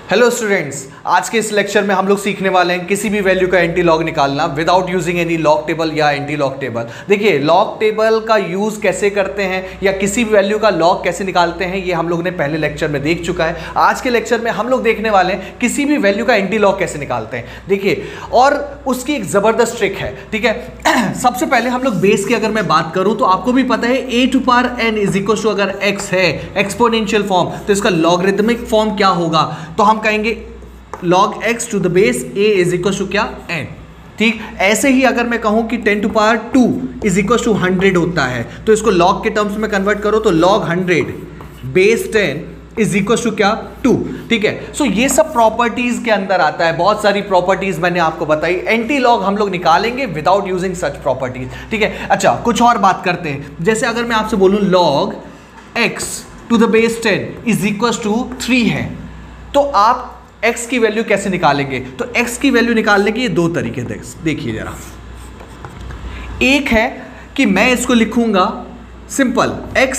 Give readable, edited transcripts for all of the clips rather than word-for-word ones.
Hello students, आज के इस लेक्चर में हम लोग सीखने वाले हैं किसी भी वैल्यू का एंटी लॉग निकालना without using any log table या एंटी लॉग टेबल। देखिए, लॉग टेबल का यूज कैसे करते हैं या किसी भी वैल्यू का लॉग कैसे निकालते हैं ये हम लोग ने पहले लेक्चर में देख चुका है। आज के लेक्चर में हम लोग देखने वाले हैं किसी भी वैल्यू का एंटी लॉग कैसे निकालते हैं। देखिए, और उसकी एक जबरदस्त ट्रिक है, ठीक है। सबसे पहले हम लोग बेस की अगर मैं बात करूं तो आपको भी पता है a to power n is equal to, अगर x है एक्सपोनेंशियल फॉर्म तो इसका लॉगरिथमिक फॉर्म क्या होगा, तो हम कहेंगे log x to the base a is equal to क्या n। ठीक, ऐसे ही अगर मैं कहूं कि 10 to power 2 is equal to 100 होता है तो इसको log के टर्म्स में कन्वर्ट करो तो log 100 base 10 is equal to क्या 2। ठीक है, सो ये सब प्रॉपर्टीज के अंदर आता है। बहुत सारी प्रॉपर्टीज मैंने आपको बताई। एंटी लॉग हम लोग निकालेंगे विदाउट यूजिंग सच प्रॉपर्टीज। ठीक है, अच्छा कुछ और बात करते हैं। जैसे अगर मैं आपसे बोलूं log x to the base 10 is equal to 3 है तो आप x की वैल्यू कैसे निकालेंगे। तो x की वैल्यू निकालने के ये दो तरीके देखिए जरा। एक है कि मैं इसको लिखूंगा simple x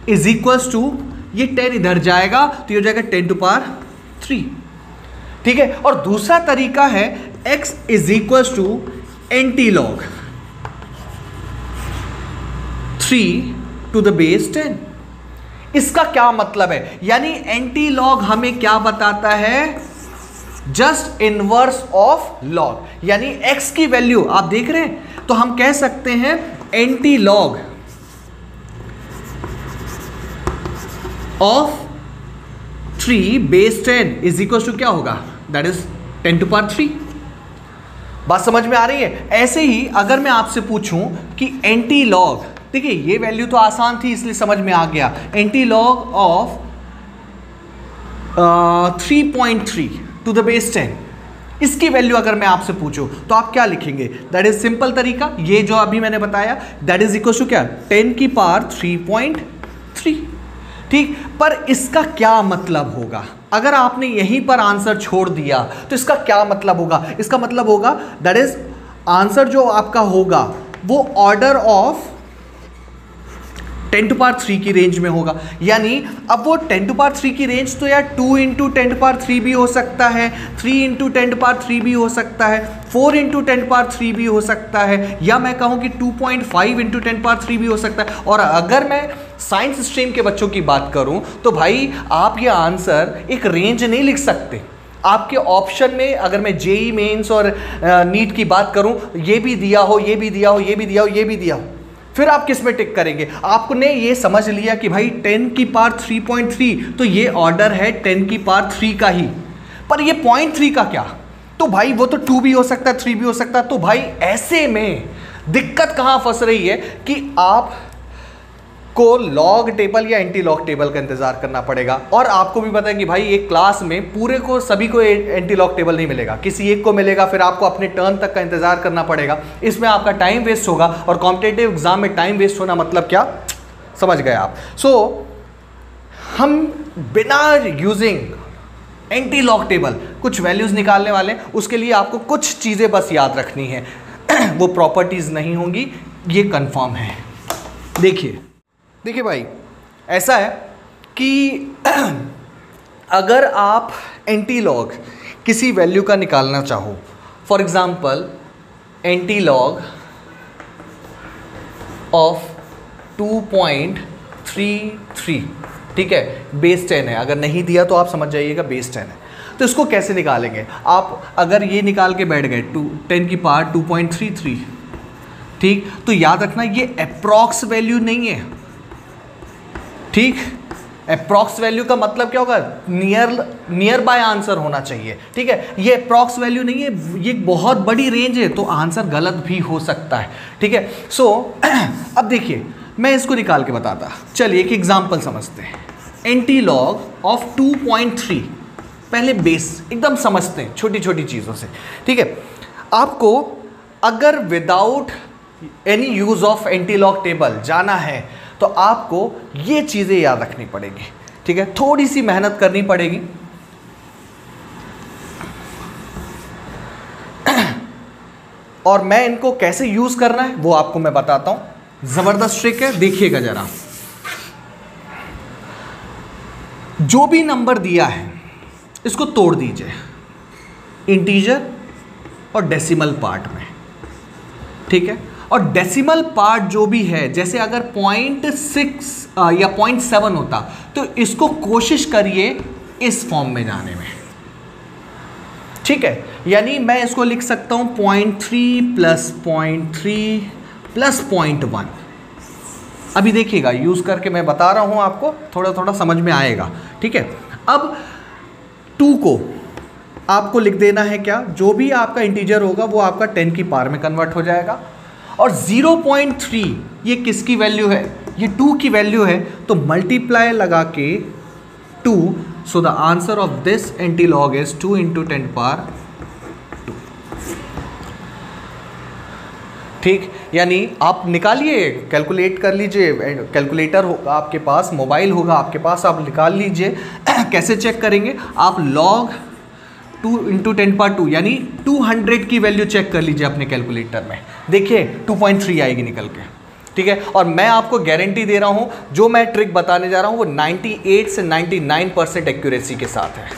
is equal to, ये 10 इधर जाएगा तो ये हो जाएगा 10 टू पावर 3। ठीक है, और दूसरा तरीका है x is equal to antilog 3 to the base 10। इसका क्या मतलब है, यानी एंटी लॉग हमें क्या बताता है, जस्ट इनवर्स ऑफ लॉग। यानी x की वैल्यू आप देख रहे हैं तो हम कह सकते हैं antilog of 3 base 10 is equal to क्या होगा, दैट इज 10 टू पावर 3। बात समझ में आ रही है। ऐसे ही अगर मैं आपसे पूछूं कि एंटी लॉग, देखिए ये वैल्यू तो आसान थी इसलिए समझ में आ गया, antilog of 3.3 to the base 10, इसकी वैल्यू अगर मैं आपसे पूछूं तो आप क्या लिखेंगे। दैट इज सिंपल तरीका, ये जो अभी मैंने बताया दैट इज इक्वल टू क्या 10 की पावर 3.3। ठीक, पर इसका क्या मतलब होगा, अगर आपने यहीं पर आंसर छोड़ दिया तो इसका क्या मतलब होगा। इसका मतलब होगा दैट इज आंसर जो आपका होगा वो ऑर्डर ऑफ 10 टू पावर 3 की रेंज में होगा। यानी अब वो 10 टू पावर 3 की रेंज तो यार 2 इंटू 10 टू पावर 3 भी हो सकता है, 3 इंटू 10 टू पावर 3 भी हो सकता है, 4 इंटू 10 टू पावर 3 भी हो सकता है, या मैं कहूँ कि 2.5 इंटू 10 टू पावर 3 भी हो सकता है। और अगर मैं साइंस स्ट्रीम के बच्चों की बात करूँ तो भाई आप ये आंसर एक रेंज नहीं लिख सकते। आपके ऑप्शन में अगर मैं जेई मेंस और नीट की बात करूँ, ये भी दिया हो, ये भी दिया हो, ये भी दिया हो, ये भी दिया हो, फिर आप किस में टिक करेंगे। आपने ये समझ लिया कि भाई 10 की पावर 3.3 तो ये ऑर्डर है 10 की पावर 3 का ही, पर ये 0.3 का क्या, तो भाई वो तो 2 भी हो सकता है, 3 भी हो सकता है। तो भाई ऐसे में दिक्कत कहाँ फंस रही है कि आप को लॉग टेबल या एंटी लॉग टेबल का इंतजार करना पड़ेगा। और आपको भी पता है कि भाई एक क्लास में पूरे को सभी को एंटी लॉग टेबल नहीं मिलेगा, किसी एक को मिलेगा, फिर आपको अपने टर्न तक का इंतजार करना पड़ेगा। इसमें आपका टाइम वेस्ट होगा, और कॉम्पिटिटिव एग्जाम में टाइम वेस्ट होना मतलब क्या, समझ गए आप। सो हम बिना यूजिंग एंटी लॉग टेबल कुछ वैल्यूज निकालने वाले हैं। उसके लिए आपको कुछ चीज़ें बस याद रखनी है वो प्रॉपर्टीज नहीं होंगी, ये कंफर्म है। देखिए भाई, ऐसा है कि अगर आप एंटी लॉग किसी वैल्यू का निकालना चाहो, for example anti log of 2.33, ठीक है, बेस 10 है। अगर नहीं दिया तो आप समझ जाइएगा बेस 10 है। तो इसको कैसे निकालेंगे आप, अगर ये निकाल के बैठ गए 10 की पावर 2.33, ठीक, तो याद रखना ये अप्रॉक्स वैल्यू नहीं है। ठीक, अप्रॉक्स वैल्यू का मतलब क्या होगा, नियर बाय आंसर होना चाहिए। ठीक है, ये अप्रॉक्स वैल्यू नहीं है, ये बहुत बड़ी रेंज है तो आंसर गलत भी हो सकता है। ठीक है, सो अब देखिए मैं इसको निकाल के बताता। चलिए एक एग्जांपल समझते हैं। एंटी लॉग ऑफ 2.3, पहले बेस एकदम समझते हैं छोटी छोटी चीज़ों से। ठीक है, आपको अगर without any use of anti log table जाना है तो आपको ये चीज़ें याद रखनी पड़ेगी। ठीक है, थोड़ी सी मेहनत करनी पड़ेगी। और मैं इनको कैसे यूज़ करना है वो आपको मैं बताता हूँ। ज़बरदस्त ट्रिक है, देखिएगा ज़रा। जो भी नंबर दिया है इसको तोड़ दीजिए इंटीजर और डेसिमल पार्ट में, ठीक है। और डेसिमल पार्ट जो भी है, जैसे अगर 0.6 या 0.7 होता तो इसको कोशिश करिए इस फॉर्म में जाने में, ठीक है। यानी मैं इसको लिख सकता हूं 0.3 प्लस 0.3 प्लस 0.1। अभी देखिएगा, यूज करके मैं बता रहा हूं आपको, थोड़ा थोड़ा समझ में आएगा, ठीक है। अब 2 को आपको लिख देना है क्या, जो भी आपका इंटीजर होगा वो आपका 10 की पावर में कन्वर्ट हो जाएगा। और 0.3 ये किसकी वैल्यू है, ये 2 की वैल्यू है, तो मल्टीप्लाई लगा के 2, so the answer of this antilog is 2 into 10 power 2, ठीक। यानी आप निकालिए, कैलकुलेट कर लीजिए, कैलकुलेटर होगा आपके पास, मोबाइल होगा आपके पास, आप निकाल लीजिए। कैसे चेक करेंगे आप, लॉग 2 इंटू 10 पावर 2 यानी 200 की वैल्यू चेक कर लीजिए अपने कैलकुलेटर में, देखिए 2.3 आएगी निकल के, ठीक है। और मैं आपको गारंटी दे रहा हूं, जो मैं ट्रिक बताने जा रहा हूं वो 98 से 99% एक्यूरेसी के साथ है,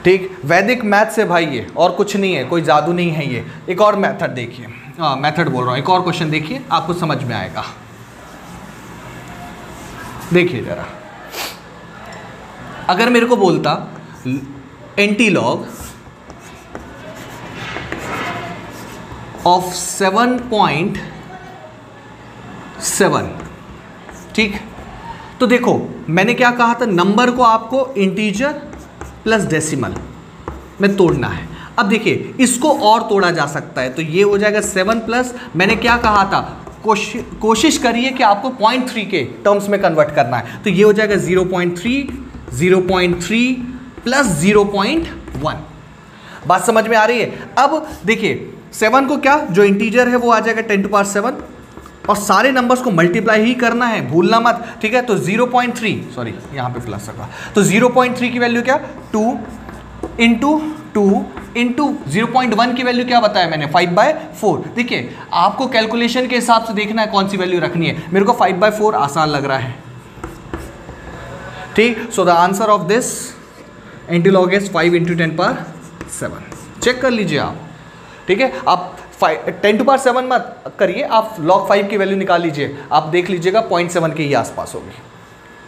ठीक। वैदिक मैथ से भाई ये, और कुछ नहीं है, कोई जादू नहीं है ये। एक और मेथड देखिए, मेथड बोल रहा हूं, एक और क्वेश्चन देखिए, आपको समझ में आएगा। देखिए जरा, अगर मेरे को बोलता एंटीलॉग ऑफ 7.7, ठीक। तो देखो मैंने क्या कहा था, नंबर को आपको इंटीजर प्लस डेसिमल में तोड़ना है। अब देखिए इसको और तोड़ा जा सकता है, तो ये हो जाएगा 7 प्लस, मैंने क्या कहा था, कोशिश करिए कि आपको 0.3 के टर्म्स में कन्वर्ट करना है, तो ये हो जाएगा 0.3 0.3 प्लस 0.1। बात समझ में आ रही है। अब देखिए 7 को क्या, जो इंटीजर है वो आ जाएगा 10 टू पावर 7, और सारे नंबर्स को मल्टीप्लाई ही करना है, भूलना मत, ठीक है। तो 0.3, सॉरी यहाँ पे प्लस रखा, तो 0.3 की वैल्यू क्या, 2 इंटू 2 इंटू 0.1 की वैल्यू क्या बताया मैंने, 5/4। देखिए आपको कैलकुलेशन के हिसाब से देखना है कौन सी वैल्यू रखनी है, मेरे को 5/4 आसान लग रहा है, ठीक। So the answer of this antilog is 5 into 10 power 7। Check कर लीजिए आप, ठीक है। आप 10 टू पावर 7 मत करिए, आप log 5 की वैल्यू निकाल लीजिए, आप देख लीजिएगा 0.7 के ही आसपास होगी,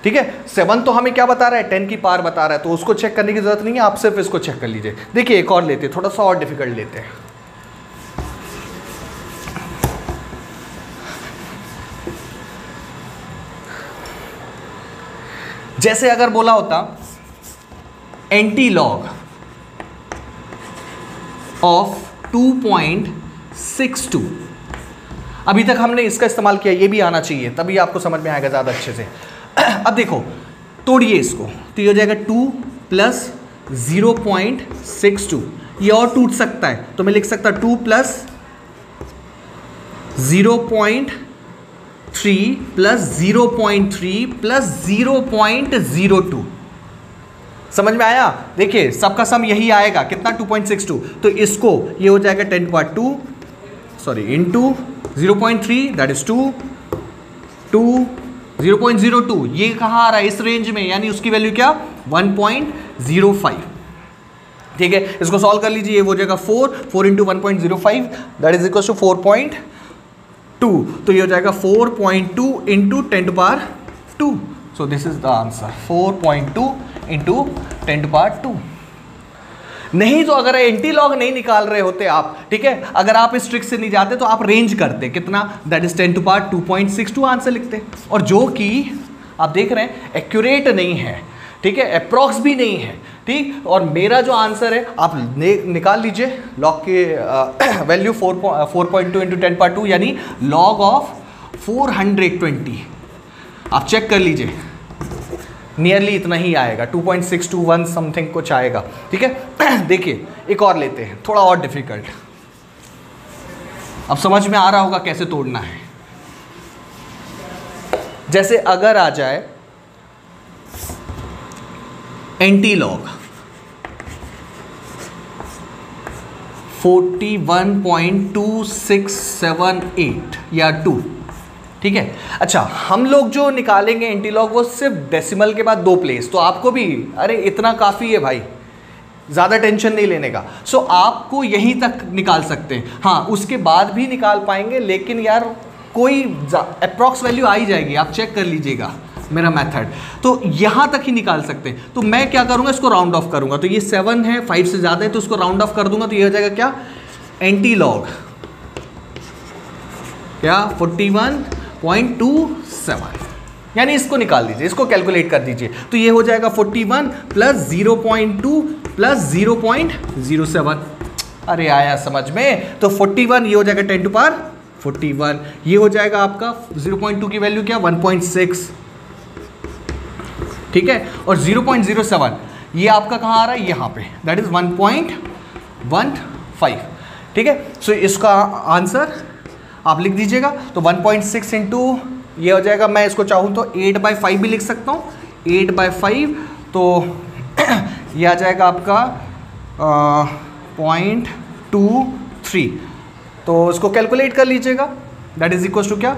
ठीक है। 7 तो हमें क्या बता रहा है, 10 की पावर बता रहा है, तो उसको चेक करने की जरूरत नहीं है, आप सिर्फ इसको चेक कर लीजिए। देखिए एक और लेते हैं, थोड़ा सा और डिफिकल्ट लेते हैं। जैसे अगर बोला होता एंटीलॉग ऑफ 2.62, अभी तक हमने इसका इस्तेमाल किया, ये भी आना चाहिए, तभी आपको समझ में आएगा ज़्यादा अच्छे से। अब देखो तोड़िए इसको, तो ये हो जाएगा 2 प्लस 0.62, ये और टूट सकता है, तो मैं लिख सकता 2 प्लस 0.3 प्लस 0.3 प्लस 0.02। समझ में आया। देखिए सबका सम यही आएगा, कितना, 2.62, तो इसको ये हो जाएगा 10 power 2 sorry into 0.3 that is 2 0.02, ये कहाँ आ रहा है, इस रेंज में, यानी उसकी वैल्यू क्या, 1.05, ठीक है। इसको सॉल्व कर लीजिए, ये हो जाएगा 4 into 1.05 that is equal to 4.2, तो ये हो जाएगा 4.2 into 10 to power 2, so this is the answer, 4.2 into 10 to power 2। नहीं तो अगर एंटीलॉग नहीं निकाल रहे होते आप, ठीक है, अगर आप इस ट्रिक से नहीं जाते तो आप रेंज करते, कितना, that is 10 to power 2.62 answer लिखते, और जो कि आप देख रहे हैं एक्यूरेट नहीं है, ठीक है, अप्रॉक्स भी नहीं है, ठीक। और मेरा जो आंसर है आप निकाल लीजिए, लॉग की वैल्यू 4.2 इंटू 10 पावर 2 यानी लॉग ऑफ 420, आप चेक कर लीजिए, नियरली इतना ही आएगा, 2.621 समथिंग कुछ आएगा, ठीक है। देखिए एक और लेते हैं, थोड़ा और डिफिकल्ट, अब समझ में आ रहा होगा कैसे तोड़ना है। जैसे अगर आ जाए एंटीलॉग 41.2678 या 2, ठीक है। अच्छा हम लोग जो निकालेंगे एंटीलॉग वो सिर्फ डेसिमल के बाद 2 प्लेस, तो आपको भी अरे इतना काफ़ी है भाई, ज़्यादा टेंशन नहीं लेने का। सो आपको यहीं तक निकाल सकते हैं, हाँ उसके बाद भी निकाल पाएंगे, लेकिन यार कोई अप्रॉक्स वैल्यू आ ही जाएगी, आप चेक कर लीजिएगा मेरा मेथड। तो यहाँ तक ही निकाल सकते हैं। तो मैं क्या करूँगा, इसको राउंड ऑफ करूँगा। तो ये 7 है, 5 से ज़्यादा है तो उसको राउंड ऑफ कर दूंगा, तो ये हो जाएगा क्या, एंटी लॉग क्या 41.27, यानी इसको निकाल दीजिए, इसको कैलकुलेट कर दीजिए। तो ये हो जाएगा 41 प्लस 0.2 प्लस 0.07। अरे आया समझ में। तो 41 ये हो जाएगा 10 टू पावर 41, ये हो जाएगा आपका 0.2 की वैल्यू क्या 1.6, ठीक है। और 0.07 ये आपका कहाँ आ रहा है, यहाँ पे, दैट इज 1.15, ठीक है। सो इसका आंसर आप लिख दीजिएगा। तो 1.6 इंटू ये हो जाएगा, मैं इसको चाहूँ तो 8/5 भी लिख सकता हूँ, 8/5, तो ये आ जाएगा आपका 0.23। तो इसको कैलकुलेट कर लीजिएगा, दैट इज इक्वल टू क्या,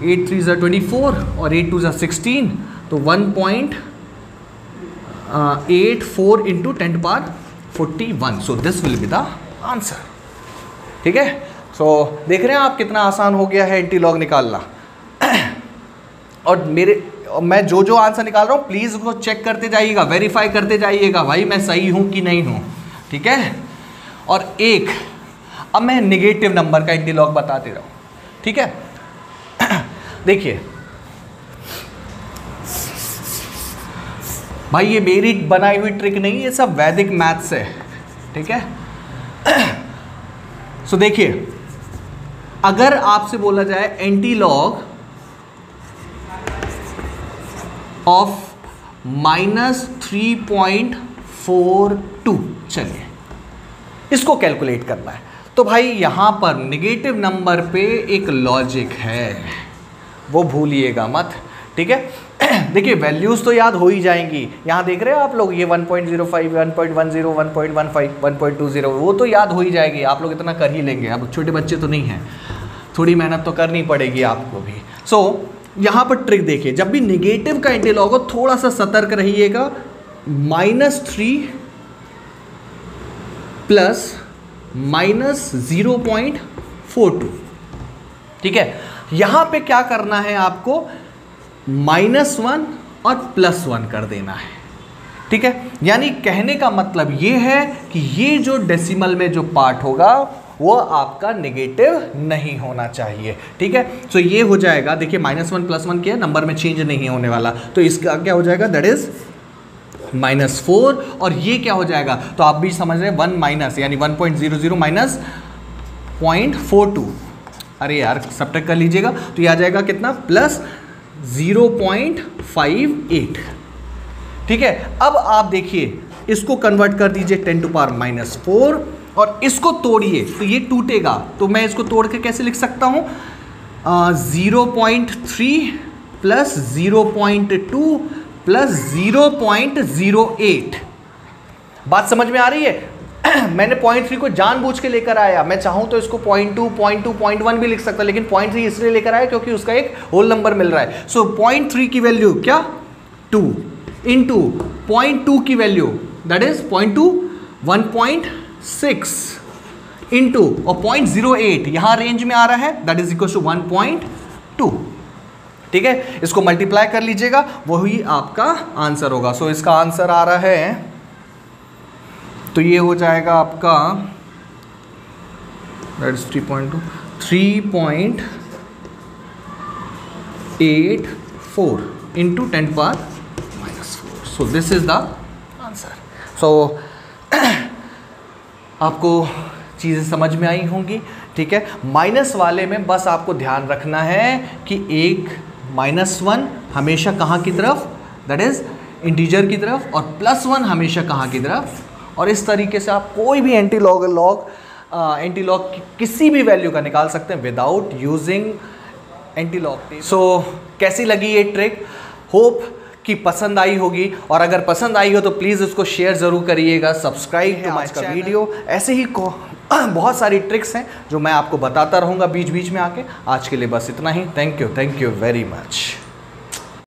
8 3 24 और 8 2 16, तो 1.84 into 10 to power 41। So this will be the answer, ठीक है। सो देख रहे हैं आप कितना आसान हो गया है एंटी लॉग निकालना। और मैं जो आंसर निकाल रहा हूँ प्लीज़ उसको चेक करते जाइएगा, वेरीफाई करते जाइएगा भाई मैं सही हूँ कि नहीं हूँ, ठीक है। और अब मैं नेगेटिव नंबर का एंटी लॉग बताते रहूँ, ठीक है। देखिए भाई ये मेरी बनाई हुई ट्रिक नहीं, ये सब वैदिक मैथ्स है, ठीक है। सो देखिए, अगर आपसे बोला जाए एंटी लॉग ऑफ -3.42, चलिए इसको कैलकुलेट करना है। तो भाई यहां पर नेगेटिव नंबर पे एक लॉजिक है, वो भूलिएगा मत, ठीक है। देखिए वैल्यूज तो याद हो ही जाएंगी, यहाँ देख रहे हो आप लोग, ये 1.05 1.10 1.15 1.20 वो तो याद हो ही जाएगी, आप लोग इतना कर ही लेंगे। अब छोटे बच्चे तो नहीं हैं, थोड़ी मेहनत तो करनी पड़ेगी आपको भी। सो यहाँ पर ट्रिक देखिए, जब भी नेगेटिव का एंटी लॉग हो थोड़ा सा सतर्क रहिएगा, -3 प्लस -0.42, ठीक है। यहाँ पे क्या करना है आपको, -1 और +1 कर देना है, ठीक है। यानी कहने का मतलब ये है कि ये जो डेसिमल में जो पार्ट होगा वो आपका नेगेटिव नहीं होना चाहिए, ठीक है। सो ये हो जाएगा, देखिए -1 +1 क्या नंबर में चेंज नहीं होने वाला, तो इसका क्या हो जाएगा, दैट इज -4, और ये क्या हो जाएगा, तो आप भी समझ रहे हैं 1 माइनस, यानी 1.00 माइनस 0.42, अरे यार सब्ट्रैक्ट कर लीजिएगा, तो ये आ जाएगा कितना, प्लस 0.58, ठीक है। अब आप देखिए इसको कन्वर्ट कर दीजिए 10 टू पावर -4 और इसको तोड़िए तो ये टूटेगा, तो मैं इसको तोड़ के कैसे लिख सकता हूँ, 0.3 प्लस 0.2 प्लस 0.08। बात समझ में आ रही है। मैंने 0.3 को जानबूझ के लेकर आया, मैं चाहूँ तो इसको 0.2 0.2 0.1 भी लिख सकता, लेकिन 0.3 इसलिए लेकर आया क्योंकि उसका एक होल नंबर मिल रहा है। सो 0.3 की वैल्यू क्या, 2 इंटू 0.2 की वैल्यू दैट इज 0.2 1.6 इंटू और 0.08 यहाँ रेंज में आ रहा है, दैट इज इक्वल टू 1.2, ठीक है। इसको मल्टीप्लाई कर लीजिएगा, वही आपका आंसर होगा। सो इसका आंसर आ रहा है, तो ये हो जाएगा आपका that is 3.84 into 10 power -4। So this is the answer. So आपको चीज़ें समझ में आई होंगी, ठीक है। माइनस वाले में बस आपको ध्यान रखना है कि एक -1 हमेशा कहाँ की तरफ, दैट इज इंटीजर की तरफ, और +1 हमेशा कहाँ की तरफ, और इस तरीके से आप कोई भी एंटी लॉग किसी भी वैल्यू का निकाल सकते हैं विदाउट यूजिंग एंटी लॉग। सो कैसी लगी ये ट्रिक, होप कि पसंद आई होगी, और अगर पसंद आई हो तो प्लीज़ उसको शेयर ज़रूर करिएगा, subscribe to my channel. Video ऐसे ही बहुत सारी ट्रिक्स हैं जो मैं आपको बताता रहूँगा बीच बीच में आके। आज के लिए बस इतना ही, थैंक यू वेरी मच।